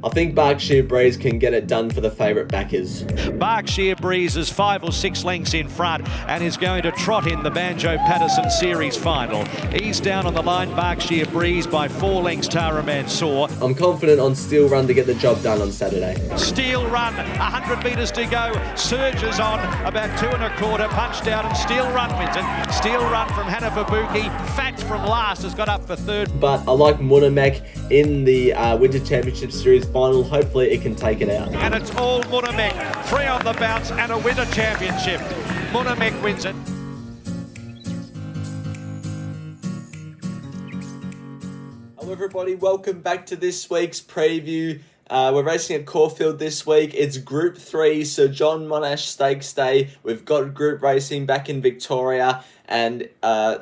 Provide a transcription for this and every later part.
I think Berkshire Breeze can get it done for the favourite backers. Berkshire Breeze is 5 or 6 lengths in front and is going to trot in the Banjo Patterson Series final. He's down on the line, Berkshire Breeze, by 4 lengths Tara Mansour. I'm confident on Steel Run to get the job done on Saturday. Steel Run, 100 metres to go, surges on, about 2 1/4, punched out, and Steel Run wins it. Steel Run from Hannah Fabuki, Fact from last has got up for third. But I like MONASH in the Winter Championship Series final. Hopefully it can take it out. And it's all MONASH, 3 on the bounce and a Winter Championship. MONASH wins it. Hello everybody, welcome back to this week's preview. We're racing at Caulfield this week. It's Group 3, Sir John Monash Stakes Day. We've got group racing back in Victoria. And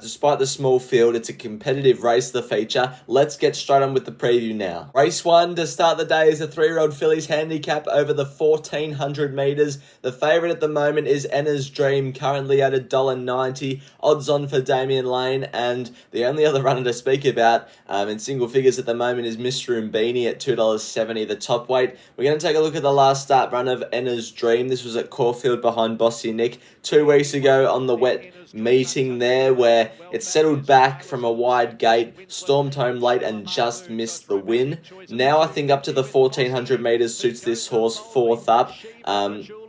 despite the small field, it's a competitive race, the feature. Let's get straight on with the preview now. Race 1 to start the day is a 3-year-old fillies handicap over the 1400 metres. The favourite at the moment is Enna's Dream, currently at $1.90. Odds on for Damien Lane. And the only other runner to speak about in single figures at the moment is Mr. Umbini at $2.70, the top weight. We're going to take a look at the last start run of Enna's Dream. This was at Caulfield behind Bossy Nick 2 weeks ago on the wet meeting there, where it settled back from a wide gate, stormed home late and just missed the win. Now I think up to the 1400 metres suits this horse fourth up.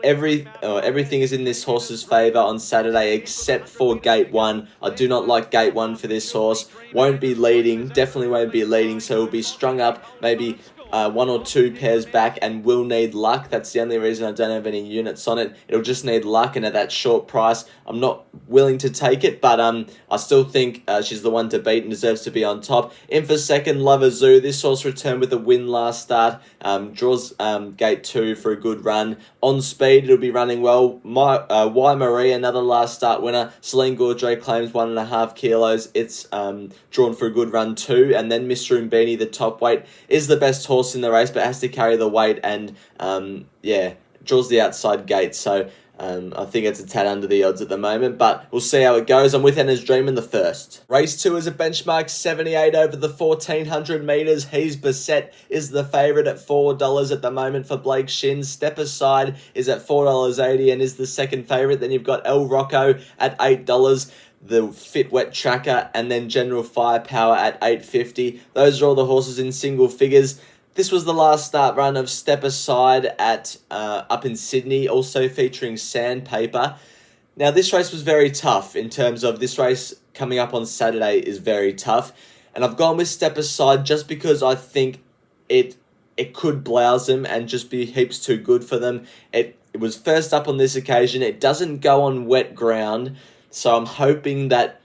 Everything is in this horse's favour on Saturday except for gate 1. I do not like gate 1 for this horse. Won't be leading, definitely won't be leading, so will be strung up maybe 1 or 2 pairs back and will need luck. That's the only reason I don't have any units on it. It'll just need luck, and at that short price I'm not willing to take it, but I still think she's the one to beat and deserves to be on top. In for second, Lover Zoo. This horse returned with a win last start. Draws gate 2 for a good run. On speed, it'll be running well. Y Marie, another last start winner. Celine Gaudreau claims 1.5 kilos. It's drawn for a good run too. And then Mr. Umbini, the top weight, is the best horse in the race, but has to carry the weight and draws the outside gate. So I think it's a tad under the odds at the moment, but we'll see how it goes. I'm with Enna's Dream in the first. Race 2 is a benchmark 78 over the 1400 metres. He's Beset is the favourite at $4 at the moment for Blake Shins. Step Aside is at $4.80 and is the second favourite. Then you've got El Rocco at $8. The Fit Wet Tracker, and then General Firepower at $8.50. Those are all the horses in single figures. This was the last start run of Step Aside at up in Sydney, also featuring Sandpaper. Now, this race was very tough in terms of this race coming up on Saturday is very tough. And I've gone with Step Aside just because I think it could blouse them and just be heaps too good for them. It was first up on this occasion. It doesn't go on wet ground. So I'm hoping that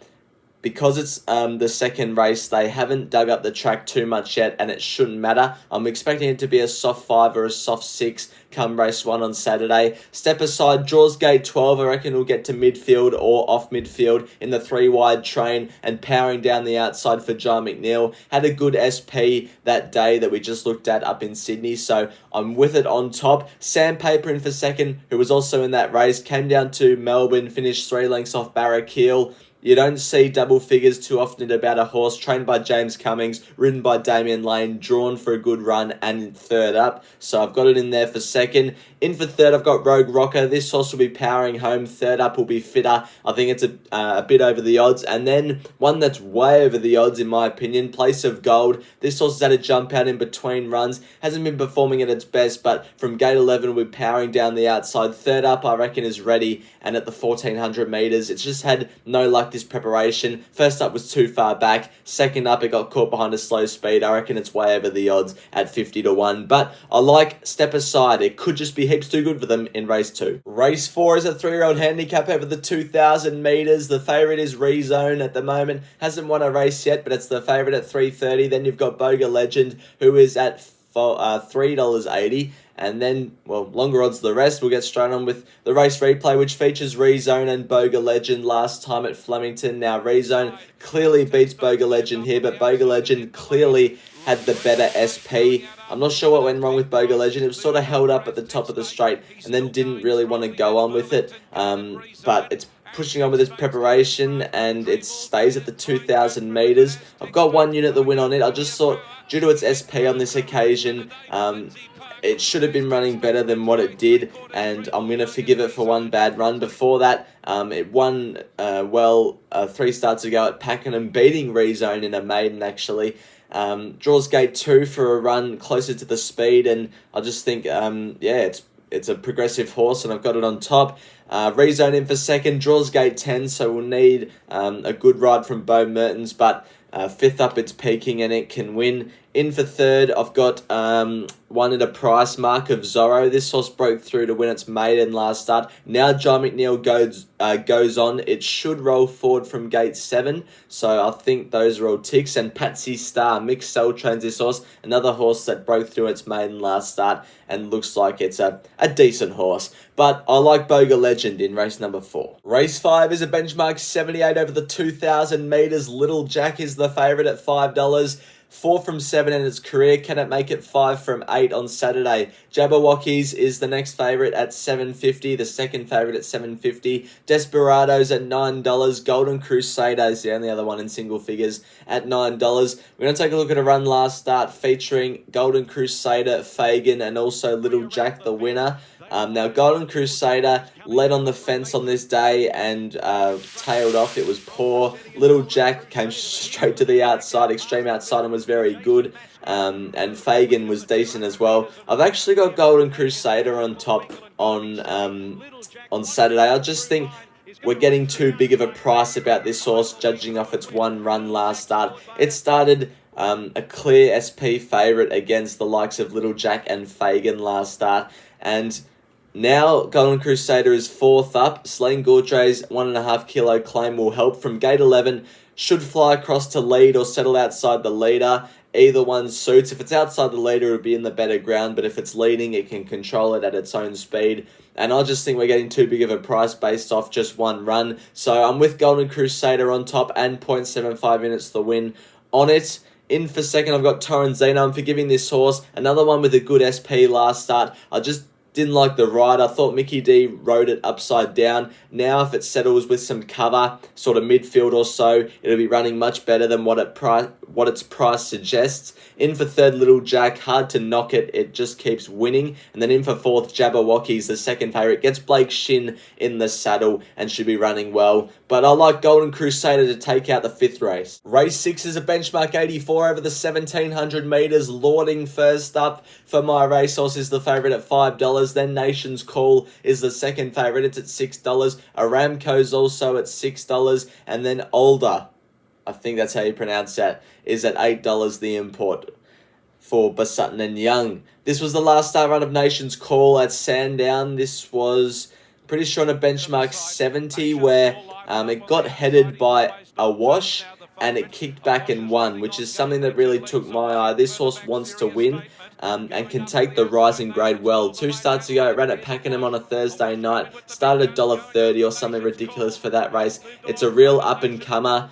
because it's the second race, they haven't dug up the track too much yet, and it shouldn't matter. I'm expecting it to be a soft 5 or a soft 6 come race 1 on Saturday. Step Aside draws gate 12. I reckon we'll get to midfield or off midfield in the 3-wide train and powering down the outside for John McNeil. Had a good SP that day that we just looked at up in Sydney, so I'm with it on top. Sandpaper in for second, who was also in that race, came down to Melbourne, finished 3 lengths off Barraquil. You don't see double figures too often about a horse trained by James Cummings, ridden by Damien Lane, drawn for a good run and third up. So I've got it in there for second. In for third, I've got Rogue Rocker. This horse will be powering home. Third up will be Fitter. I think it's a bit over the odds. And then one that's way over the odds, in my opinion, Place of Gold. This horse has had a jump out in between runs. Hasn't been performing at its best, but from gate 11, we're powering down the outside. Third up, I reckon, is ready. And at the 1400 metres, it's just had no luck this preparation. First up was too far back. Second up, it got caught behind a slow speed. I reckon it's way over the odds at 50 to 1. But I like Step Aside. It could just be heaps too good for them in race 2. Race 4 is a 3-year-old handicap over the 2000 metres. The favourite is Rezone at the moment. Hasn't won a race yet, but it's the favourite at $3.30. Then you've got Boga Legend, who is at $3.80. And then, well, longer odds the rest. We'll get straight on with the race replay, which features Rezone and Boga Legend last time at Flemington. Now, Rezone clearly beats Boga Legend here, but Boga Legend clearly had the better SP. I'm not sure what went wrong with Boga Legend. It was sort of held up at the top of the straight and then didn't really want to go on with it. But it's pushing on with this preparation, and it stays at the 2,000 meters. I've got 1 unit the win on it. I just thought, due to its SP on this occasion, it should have been running better than what it did, and I'm going to forgive it for one bad run. Before that, it won 3 starts ago at Pakenham, beating Rezone in a maiden, actually. Draws gate 2 for a run closer to the speed, and I just think, it's a progressive horse, and I've got it on top. Rezone in for second, draws gate 10, so we'll need a good ride from Bo Mertens, but 5th up, it's peaking, and it can win. In for third, I've got one at a price mark of Zorro. This horse broke through to win its maiden last start. Now John McNeil goes on. It should roll forward from gate 7, so I think those are all ticks. And Patsy Star, mixed cell trains this horse, another horse that broke through its maiden last start and looks like it's a decent horse. But I like Boga Legend in race number 4. Race 5 is a benchmark 78 over the 2,000 meters. Little Jack is the favourite at $5. 4 from 7 in its career. Can it make it 5 from 8 on Saturday? Jabberwockies is the next favourite at $7.50. The second favourite at $7.50. Desperados at $9. Golden Crusader is the only other one in single figures at $9. We're going to take a look at a run last start featuring Golden Crusader, Fagan, and also Little Jack, the winner. Now, Golden Crusader led on the fence on this day and tailed off. It was poor. Little Jack came straight to the outside, extreme outside, and was very good. And Fagan was decent as well. I've actually got Golden Crusader on top on Saturday. I just think we're getting too big of a price about this horse, judging off its one run last start. It started a clear SP favourite against the likes of Little Jack and Fagan last start, and now Golden Crusader is 4th up. Slain Gautre's 1.5 kilo claim will help from gate 11. Should fly across to lead or settle outside the leader. Either one suits. If it's outside the leader, it'll be in the better ground, but if it's leading, it can control it at its own speed. And I just think we're getting too big of a price based off just one run. So I'm with Golden Crusader on top and 0.75 minutes the win on it. In for second, I've got Torrenzino. I'm forgiving this horse. Another one with a good SP last start. I just didn't like the ride. I thought Mickey D rode it upside down. Now, if it settles with some cover, sort of midfield or so, it'll be running much better than what its price suggests. In for third, Little Jack. Hard to knock it. It just keeps winning. And then in for fourth, Jabberwockies, the second favourite. Gets Blake Shin in the saddle and should be running well. But I like Golden Crusader to take out the 5th race. Race 6 is a benchmark 84 over the 1,700 metres. Lording first up for my racehorse is the favourite at $5. Then Nation's Call is the second favourite. It's at $6. Aramco's also at $6. And then Older, I think that's how you pronounce that, is at $8 the import for Basutton and Young. This was the last start run of Nation's Call at Sandown. This was pretty sure on a benchmark 70 where it got headed by a wash and it kicked back and won, which is something that really took my eye. This horse wants to win and can take the rising grade well. 2 starts ago, it ran at Pakenham on a Thursday night, started at $1.30 or something ridiculous for that race. It's a real up-and-comer.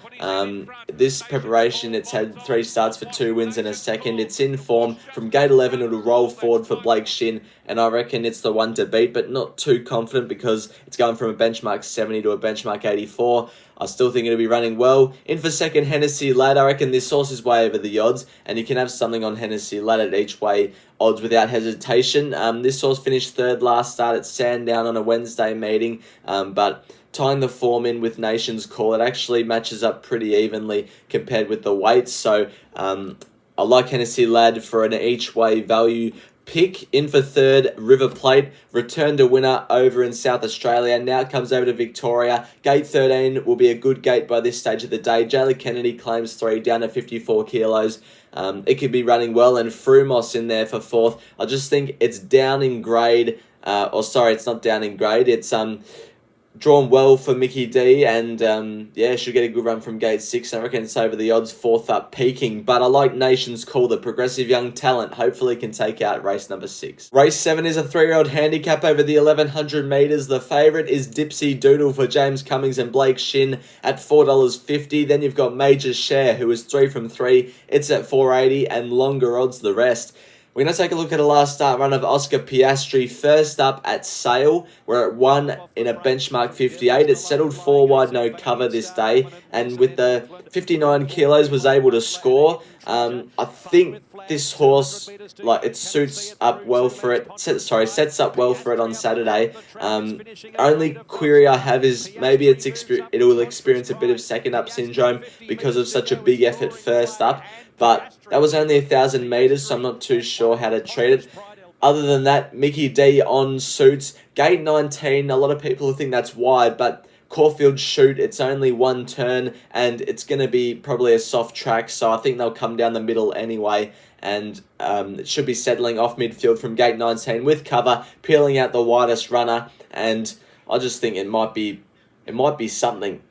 This preparation, it's had 3 starts for 2 wins and a second. It's in form. From gate 11, it'll roll forward for Blake Shin, and I reckon it's the one to beat, but not too confident because it's going from a benchmark 70 to a benchmark 84. I still think it'll be running well. In for second, Hennessy Lad. I reckon this horse is way over the odds, and you can have something on Hennessy Lad at each way odds without hesitation. This horse finished 3rd last start at Sandown on a Wednesday meeting, but tying the form in with Nation's Call, it actually matches up pretty evenly compared with the weights. So I like Hennessy Lad for an each way value pick. In for third, River Plate, returned a winner over in South Australia. Now it comes over to Victoria. Gate 13 will be a good gate by this stage of the day. Jayla Kennedy claims 3 down to 54 kilos. It could be running well, and Frumos in there for 4th. I just think it's down in grade, it's not down in grade. It's drawn well for Mickey D, and should get a good run from gate 6. I reckon it's over the odds, 4th up, peaking. But I like Nation's Call, the progressive young talent. Hopefully can take out race number 6. Race 7 is a 3-year-old handicap over the 1,100 metres. The favourite is Dipsy Doodle for James Cummings and Blake Shin at $4.50. Then you've got Major Share, who is 3 from 3. It's at $4.80, and longer odds the rest. We're going to take a look at a last start run of Oscar Piastri. First up at Sale, where it won in a benchmark 58. It settled 4 wide, no cover this day, and with the 59 kilos was able to score. I think this horse, like, it suits up well for it. Sets up well for it on Saturday. Only query I have is maybe it will experience a bit of second up syndrome because of such a big effort first up. But that was only 1,000 metres, so I'm not too sure how to treat it. Other than that, Mickey D on suits. Gate 19, a lot of people think that's wide, but Caulfield shoot, it's only one turn, and it's going to be probably a soft track, so I think they'll come down the middle anyway, and it should be settling off midfield from gate 19 with cover, peeling out the widest runner, and I just think it might be something.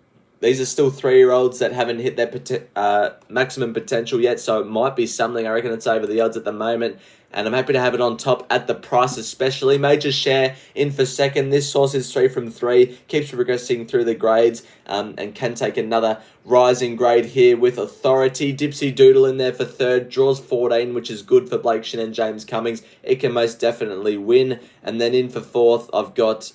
These are still 3-year-olds that haven't hit their maximum potential yet, so it might be something. I reckon it's over the odds at the moment, and I'm happy to have it on top at the price especially. Major share in for second. This horse is 3 from 3, keeps progressing through the grades, and can take another rising grade here with authority. Dipsy Doodle in there for third, draws 14, which is good for Blake Shin and James Cummings. It can most definitely win. And then in for fourth, I've got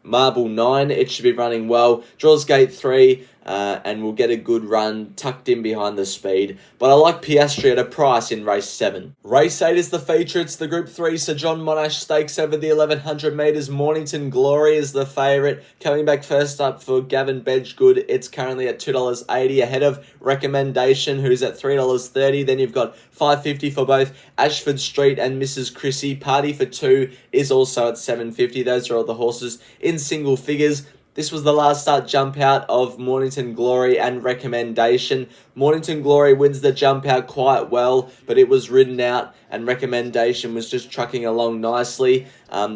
Marble 9, it should be running well. Draws gate 3, and will get a good run tucked in behind the speed. But I like Piastri at a price in race 7. Race 8 is the feature. It's the Group 3 Sir John Monash Stakes over the 1,100 metres. Mornington Glory is the favourite. Coming back first up for Gavin Bedgegood. It's currently at $2.80 ahead of Recommendation, who's at $3.30. Then you've got $5.50 for both Ashford Street and Mrs. Chrissy. Party for 2 is also at $7.50. Those are all the horses in single figures. This was the last start jump out of Mornington Glory and Recommendation. Mornington Glory wins the jump out quite well, but it was ridden out and Recommendation was just trucking along nicely.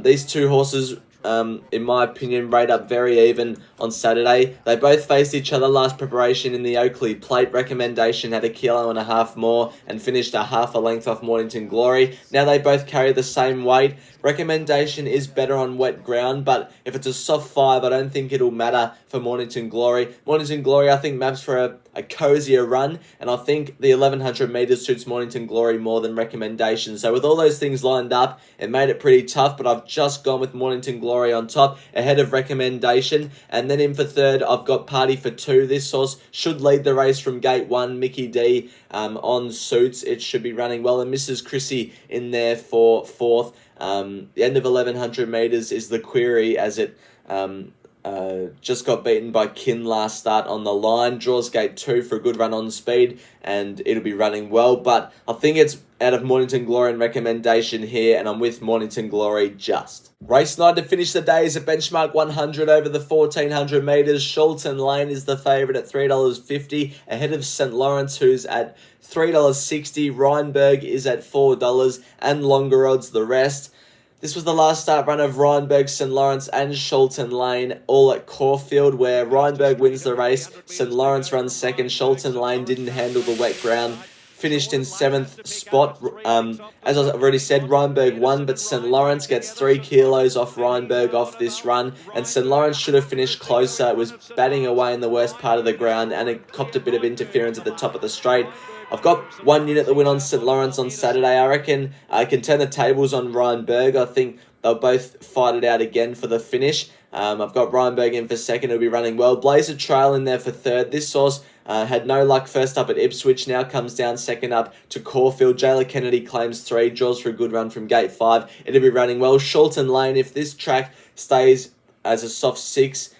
These two horses, in my opinion, rate up very even on Saturday. They both faced each other last preparation in the Oakley Plate. Recommendation had 1.5 kilos more and finished a half a length off Mornington Glory. Now they both carry the same weight. Recommendation is better on wet ground, but if it's a soft 5, I don't think it'll matter for Mornington Glory. Mornington Glory, I think, maps for a cozier run, and I think the 1,100 metres suits Mornington Glory more than Recommendation. So with all those things lined up, it made it pretty tough, but I've just gone with Mornington Glory on top, ahead of Recommendation. And then in for third, I've got Party for 2. This horse should lead the race from gate 1. Mickey D on suits. It should be running well, and Mrs. Chrissy in there for fourth. The end of 1,100 metres is the query, as it just got beaten by Kin last start on the line. Draws gate 2 for a good run on speed, and it'll be running well. But I think it's out of Mornington Glory and Recommendation here, and I'm with Mornington Glory just. Race 9 to finish the day is a benchmark 100 over the 1,400 metres. Sholton Lane is the favourite at $3.50, ahead of St. Lawrence, who's at $3.60. Rheinberg is at $4, and longer odds the rest. This was the last start run of Rheinberg, St. Lawrence and Sholton Lane, all at Caulfield, where Rheinberg wins the race, St. Lawrence runs second. Sholton Lane didn't handle the wet ground, finished in 7th spot. As I've already said, Rheinberg won, but St. Lawrence gets 3 kilos off Rheinberg off this run, and St. Lawrence should have finished closer. It was batting away in the worst part of the ground, and it copped a bit of interference at the top of the straight. I've got 1 unit that win on St. Lawrence on Saturday. I reckon I can turn the tables on Rheinberg. I think they'll both fight it out again for the finish. I've got Rheinberg in for second. It'll be running well. Blazer Trail in there for third. This horse had no luck first up at Ipswich. Now comes down second up to Caulfield. Jayla Kennedy claims 3. Draws for a good run from gate 5. It'll be running well. Sholton Lane, if this track stays as a soft 6,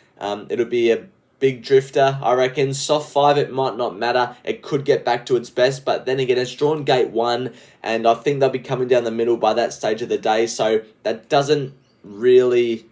it'll be a big drifter, I reckon. Soft 5, it might not matter. It could get back to its best, but then again, it's drawn gate 1, and I think they'll be coming down the middle by that stage of the day, so that doesn't really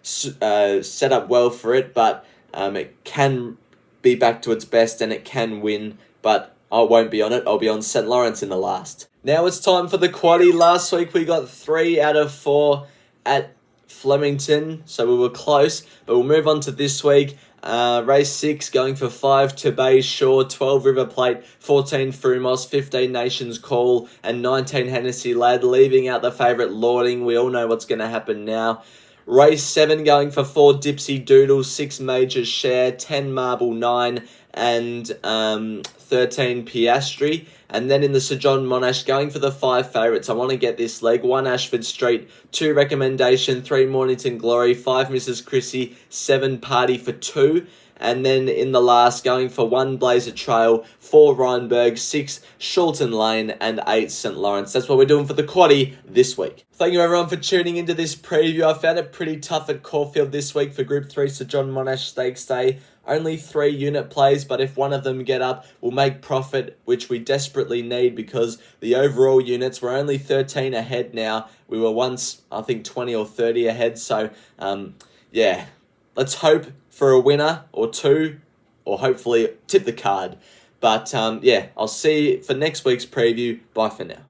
set up well for it, but it can be back to its best, and it can win, but I won't be on it. I'll be on St. Lawrence in the last. Now it's time for the Quaddie. Last week we got 3 out of 4 at Flemington, so we were close, but we'll move on to this week. Race 6 going for 5 to Bay Shore, 12 River Plate, 14 Frumos, 15 Nations Call, and 19 Hennessy Lad, leaving out the favourite Lording. We all know what's going to happen now. Race 7 going for 4 Dipsy Doodle, 6 Major Share, 10 Marble 9, and 13 Piastri. And then in the Sir John Monash, going for the 5 favourites. I want to get this leg. 1 Ashford Street, 2 Recommendation, 3 Mornington Glory, 5 Mrs. Chrissy, 7 Party for 2. And then in the last, going for 1 Blazer Trail, 4 Rheinberg, 6 Shulton Lane, and 8 St. Lawrence. That's what we're doing for the Quaddie this week. Thank you everyone for tuning into this preview. I found it pretty tough at Caulfield this week for Group 3 Sir John Monash Stakes Day. Only 3 unit plays, but if one of them get up, we'll make profit, which we desperately need because the overall units, we're only 13 ahead now. We were once, I think, 20 or 30 ahead. So, yeah, let's hope for a winner or 2, or hopefully tip the card. But, yeah, I'll see you for next week's preview. Bye for now.